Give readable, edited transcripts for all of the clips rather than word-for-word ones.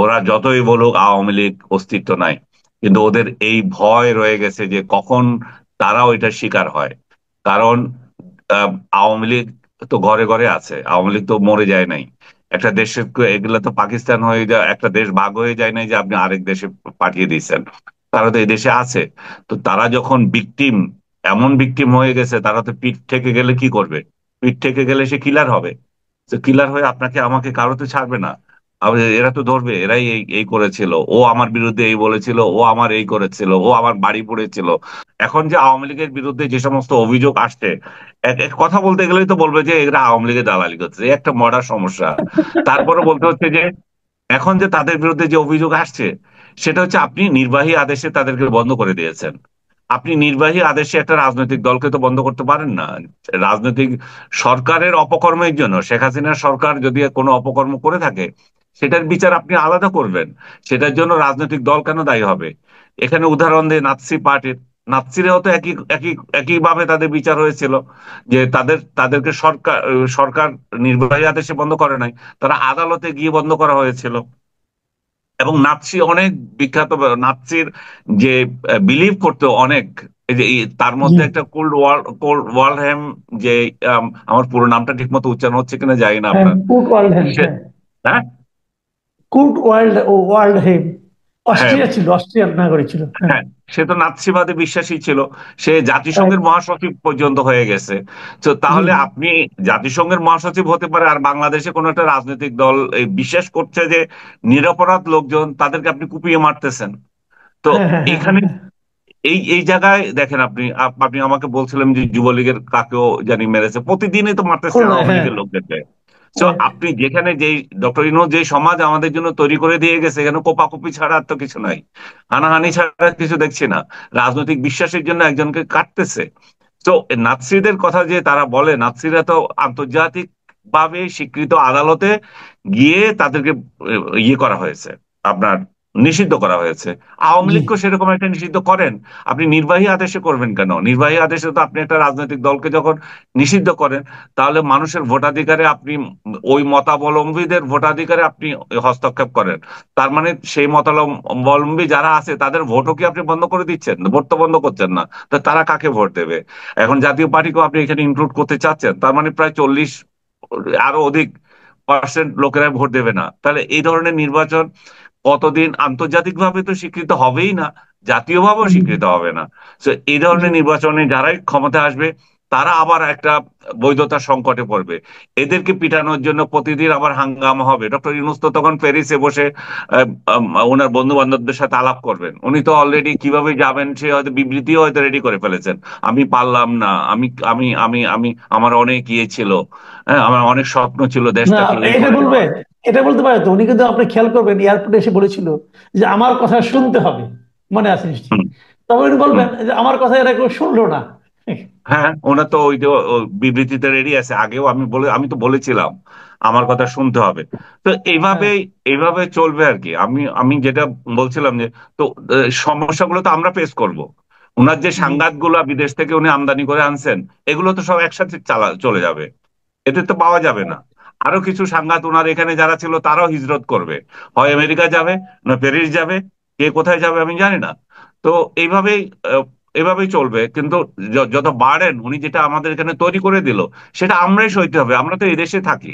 ওরা যতই বলুক আওয়ামী লীগ অস্তিত্ব নাই, কিন্তু ওদের এই ভয় রয়ে গেছে যে কখন তারা ওইটার শিকার হয়। কারণ আহ, আওয়ামী লীগ তো ঘরে ঘরে আছে, আওয়ামী লীগ তো মরে যায় নাই। একটা দেশের এগুলা তো পাকিস্তান হয়ে যায়, একটা দেশ ভাগ হয়ে যায় নাই যে আপনি আরেক দেশে পাঠিয়ে দিয়েছেন। তারা তো এই দেশে আছে। তো তারা যখন ভিকটিম, এমন ভিকটিম হয়ে গেছে, তারা তো পিঠ থেকে গেলে কি করবে? পিঠ থেকে গেলে সে কিলার হবে। তো কিলার হয়ে আপনাকে আমাকে কারো তো ছাড়বে না। এরা তো ধরবে, এরাই এই এই করেছিল, ও আমার বিরুদ্ধে এই বলেছিল, ও আমার এই করেছিল, ও আমার বাড়ি পড়েছিল। এখন যে আওয়ামী লীগের বিরুদ্ধে যে সমস্ত অভিযোগ আসছে, এক এক কথা বলতে গেলেই তো বলবে যে এরা আওয়ামী লীগের দালালি করছে, এই একটা মডার সমস্যা। তারপরে বলতে হচ্ছে যে এখন যে তাদের বিরুদ্ধে যে অভিযোগ আসছে, সেটা হচ্ছে আপনি নির্বাহী আদেশে তাদেরকে বন্ধ করে দিয়েছেন। আপনি নির্বাহী আদেশে একটা রাজনৈতিক দলকে তো বন্ধ করতে পারেন না। রাজনৈতিক সরকারের অপকর্মের জন্য, শেখ হাসিনার সরকার যদি কোনো অপকর্ম করে থাকে, সেটার বিচার আপনি আলাদা করবেন। সেটার জন্য রাজনৈতিক দল কেন দায়ী হবে? এখানে উদাহরণ দেয় নাৎসি পার্টির। নাৎসিরাও তো একই একই একইভাবে তাদের বিচার হয়েছিল, যে তাদেরকে সরকার নির্বাহী আদেশে বন্ধ করে নাই, তারা আদালতে গিয়ে বন্ধ করা হয়েছিল। এবং নাৎসি অনেক বিখ্যাত। নাৎসির যে বিলিভ করতো অনেক, এই যে তার জি। মধ্যে একটা কোল্ড ওয়ার্ল্ড হ্যাম, যে আমার পুরো নামটা ঠিক মতো উচ্চারণ হচ্ছে কিনা জানি না হ্যাঁ, আপনার। কুর্ট ওয়ার্ল্ড হেম, সে, হ্যাঁ। হ্যাঁ, কুর্ট ওয়ার্ল্ড ও ওয়ার্ল্ড হেম হ্যাঁ, অস্ট্রিয়া ছিল, অস্ট্রিয়ার নাগরিক ছিল, হ্যাঁ। হ্যাঁ, সে তো নাৎসিবাদে বিশ্বাসী ছিল। সে হ্যাঁ, জাতিসংঘের মহাসচিব পর্যন্ত হয়ে গেছে। তো জি। তাহলে আপনি জাতিসংঘের মহাসচিব হতে পারে, আর বাংলাদেশে কোনো একটা রাজনৈতিক দল এই বিশ্বাস করছে যে নিরপরাধ লোকজন, তাদেরকে আপনি কুপিয়ে মারতেছেন। তো হ্যাঁ, হ্যাঁ, হ্যাঁ, হ্যাঁ, এইখানে হ্যাঁ। এই এই জায়গায় দেখেন, আপনি আমাকে বলছিলেন যে যুবলীগের কাকেও জানি মেরেছে, প্রতিদিনই তো মারতেছে খুলনায়, আওয়ামী হ্যাঁ। লীগের লোকদেরকে। তো রাইট। আপনি যেখানে যেই ডক্টর ইউনূস যে সমাজ আমাদের জন্য তৈরি করে দিয়ে গেছে, এখানে কোপাকুপি ছাড়া আর তো কিছু নাই। হানাহানি ছাড়া কিছু দেখছি না। রাজনৈতিক বিশ্বাসের জন্য একজনকে কাটতেছে। তো নাৎসিদের কথা যে তারা বলে, নাৎসিরা তো আন্তর্জাতিক ভাবে স্বীকৃত আদালতে গিয়ে তাদেরকে ইয়ে করা হয়েছে, আপনার নিষিদ্ধ করা হয়েছে। আওয়ামী জি। লীগকে সেরকম একটা নিষিদ্ধ করেন। আপনি নির্বাহী আদেশে করবেন কেন? নির্বাহী আদেশে তো আপনি একটা রাজনৈতিক দলকে যখন নিষিদ্ধ করেন, তাহলে মানুষের ভোটাধিকারে আপনি, ওই মতাবলম্বীদের ভোটাধিকারে আপনি হস্তক্ষেপ করেন। তার মানে সেই মতাবলম্বী যারা আছে তাদের ভোটও কি আপনি বন্ধ করে দিচ্ছেন? ভোট তো বন্ধ করছেন না। তা তারা কাকে ভোট দেবে? এখন জাতীয় পার্টিকেও আপনি এখানে ইনক্লুড করতে চাচ্ছেন, তার মানে প্রায় 40, আরো অধিক পার্সেন্ট লোকেরা ভোট দেবে না। তাহলে এই ধরনের নির্বাচন কতদিন আন্তর্জাতিকভাবে তো স্বীকৃত হবেই না, জাতীয়ভাবেও হুম, স্বীকৃত হবে না। তো এই জি। ধরনের নির্বাচনে যারাই ক্ষমতা আসবে, তারা আবার একটা বৈধতার সংকটে পড়বে। এদেরকে পিটানোর জন্য প্রতিদিন আবার হাঙ্গামা হবে। ডক্টর ইউনূস তো তখন প্যারিসে বসে ওনার বন্ধু বান্ধবদের সাথে আলাপ করবেন। উনি তো অলরেডি কিভাবে যাবেন সে হয়তো বিবৃতিও হয়তো রেডি করে ফেলেছেন। আমি পারলাম না, আমি আমি আমি আমি আমার অনেক ইয়ে ছিল, হ্যাঁ, আমার অনেক স্বপ্ন ছিল না, দেশটাকে এই এটা করে বলবে, দেওয়ার। এটা বলতে পারে তো। উনি কিন্তু, আপনি খেয়াল করবেন, এয়ারপোর্টে এসে বলেছিল যে আমার কথা শুনতে হবে। মনে আছে নিশ্চয়ই। হুম, তবে উনি হুম। বলবেন যে আমার কথা এরা কেউ শুনলো না। হ্যাঁ, ওনার তো ওই যে বিবৃতিতে রেডি আছে। আগেও আমি তো বলেছিলাম আমার কথা শুনতে হবে। তো হ্যাঁ, এইভাবে চলবে আর কি। আমি আমি যেটা বলছিলাম যে, তো সমস্যাগুলো তো আমরা ফেস করব। ওনার যে জি। সাংঘাত গুলা বিদেশ থেকে উনি আমদানি করে আনছেন, এগুলো তো সব একসাথে চলে যাবে। এদের তো পাওয়া যাবে না। আরো কিছু সাংঘাত ওনার এখানে যারা ছিল তারাও হিজরত করবে, হয় আমেরিকা যাবে, না প্যারিস যাবে, কে কোথায় যাবে আমি জানি না। তো এইভাবেই আহ, এভাবেই চলবে। কিন্তু যত বার্ডেন উনি যেটা আমাদের এখানে তৈরি করে দিল, সেটা আমরাই সইতে হবে। আমরা তো এই দেশে থাকি।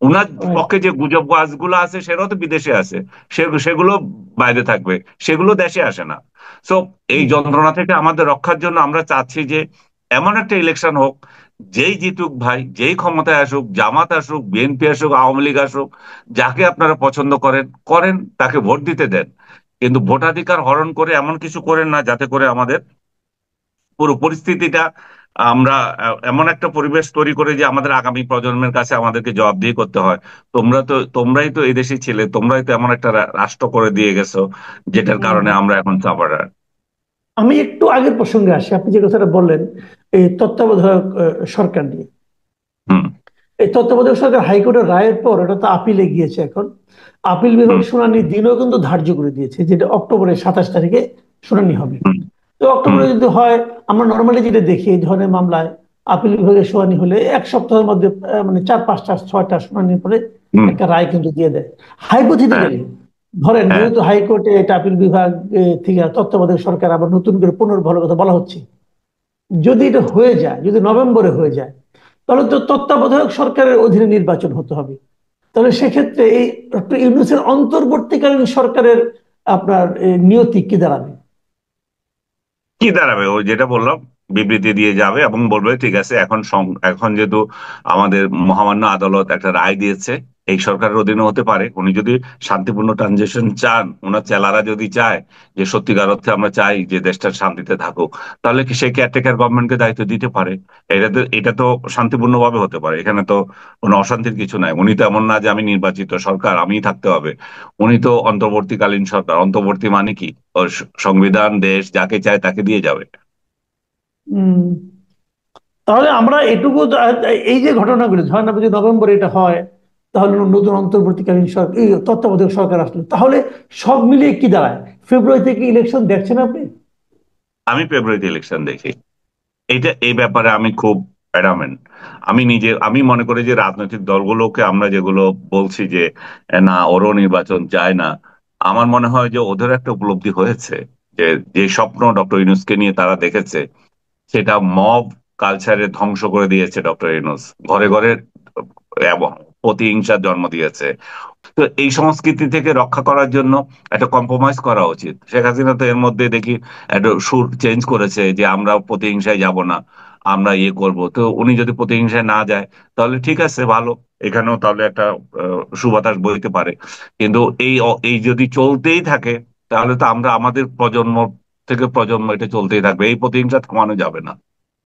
উনার রাইট। পক্ষে যে গুজব গাছগুলো আছে সেটাও তো বিদেশে আছে। সেগুলো বাইরে থাকবে, সেগুলো দেশে আসে না। সো এই জি। যন্ত্রণা থেকে আমাদের রক্ষার জন্য আমরা চাচ্ছি যে এমন একটা ইলেকশন হোক, যেই জিতুক ভাই, যেই ক্ষমতায় আসুক, জামাত আসুক, বিএনপি আসুক, আওয়ামী লীগ আসুক, যাকে আপনারা পছন্দ করেন করেন, তাকে ভোট দিতে দেন। কিন্তু ভোটাধিকার হরণ করে এমন কিছু করেন না যাতে করে আমাদের পুরো পরিস্থিতিটা, আমরা এমন একটা পরিবেশ তৈরি করে যে আমাদের আগামী প্রজন্মের কাছে আমাদেরকে জবাবদিহি করতে হয়। তোমরাই তো এই দেশে ছিলে, তোমরাই তো এমন একটা রাষ্ট্র করে দিয়ে গেছো, যেটার কারণে হুম। আমরা এখন সাফারার। আমি একটু আগের প্রসঙ্গে আসি। আপনি যে কথাটা বললেন এই তত্ত্বাবধায়ক সরকার নিয়ে, হুম, এই তত্ত্বাবধায়ক সরকার হাইকোর্টের রায়ের পর এটা তো আপিলে গিয়েছে এখন। আপিল বিভাগ হুম, শুনানির দিনও কিন্তু ধার্য করে দিয়েছে, যেটা অক্টোবরের 27 তারিখে শুনানি হবে। হুম, তো হুম, অক্টোবরে যদি হয়, আমরা নর্মালি যেটা দেখি এই ধরনের মামলায় আপিল বিভাগের শুনানি হলে এক সপ্তাহের মধ্যে মানে 4, 5টা, 6টা শুনানির পরে হুম, একটা রায় কিন্তু দিয়ে দেয়। হ্যাঁ, হাইপোথেটিক্যালি ধরেন হ্যাঁ, যেহেতু হাইকোর্টে এটা আপিল বিভাগ থেকে তত্ত্বাবধায়ক সরকার আবার নতুন করে পুনর্বহালের কথা বলা হচ্ছে, যদি এটা হয়ে যায়, যদি নভেম্বরে হয়ে যায়, তাহলে তো তত্ত্বাবধায়ক সরকারের অধীনে নির্বাচন হতে হবে। তাহলে সেক্ষেত্রে এই ডক্টর ইউনূসের অন্তর্বর্তীকালীন সরকারের আপনার নিয়তি কি দাঁড়াবে? কি দাঁড়াবে? ওই যেটা বললাম, বিবৃতি দিয়ে যাবে এবং বলবে ঠিক আছে, এখন এখন যেহেতু আমাদের মহামান্য আদালত একটা রায় দিয়েছে, এই সরকারের অধীনে হতে পারে। উনি যদি শান্তিপূর্ণ ট্রানজিশন চান, ওনার চেলারা যদি চায় যে সত্যিকার অর্থে আমরা চাই যে দেশটা শান্তিতে থাকুক, তাহলে কি সে কেয়ারটেকার গভর্নমেন্টকে দায়িত্ব দিতে পারে। এটা তো শান্তিপূর্ণ ভাবে হতে পারে, এখানে তো কোনো অশান্তির কিছু নাই। উনি তো এমন না যে আমি নির্বাচিত সরকার, আমিই থাকতে হবে। উনি তো অন্তর্বর্তীকালীন সরকার। অন্তর্বর্তী মানে কি? সংবিধান দেশ যাকে চায় তাকে দিয়ে যাবে। উম, তাহলে আমরা এটুকু এই যে ঘটনাগুলো, ধরেন না, যদি নভেম্বরে এটা হয়, তাহলে নতুন অন্তর্বর্তীকালীন সরকার, এই তত্ত্বাবধায়ক সরকার আসলো, তাহলে সব মিলিয়ে কি দাঁড়ায়? ফেব্রুয়ারি থেকে ইলেকশন দেখছেন আপনি? আমি ফেব্রুয়ারিতে ইলেকশন দেখি। এই ব্যাপারে আমি খুব অ্যাডামেন্ট। আমি মনে করি যে রাজনৈতিক দলগুলোকে আমরা যেগুলো বলছি যে না ওরও নির্বাচন চায় না, আমার মনে হয় যে ওদের একটা উপলব্ধি হয়েছে যে যে স্বপ্ন ডক্টর ইউনূসকে নিয়ে তারা দেখেছে, সেটা মব কালচারে ধ্বংস করে দিয়েছে ডক্টর ইউনূস। ঘরে ঘরে এবং প্রতিহিংসার জন্ম দিয়েছে। তো এই সংস্কৃতি থেকে রক্ষা করার জন্য একটা কম্প্রোমাইজ করা উচিত। শেখ হাসিনা তো এর মধ্যে দেখি একটা সুর চেঞ্জ করেছে যে আমরা প্রতিহিংসায় যাব না, আমরা ইয়ে করব। তো উনি যদি প্রতিহিংসায় না যায়, তাহলে ঠিক আছে, ভালো। এখানেও তাহলে একটা সুবাতাস বইতে পারে। কিন্তু এই যদি চলতেই থাকে, তাহলে তো আমরা আমাদের প্রজন্ম থেকে প্রজন্ম এটা চলতেই থাকবে, এই প্রতিহিংসা থামানো যাবে না।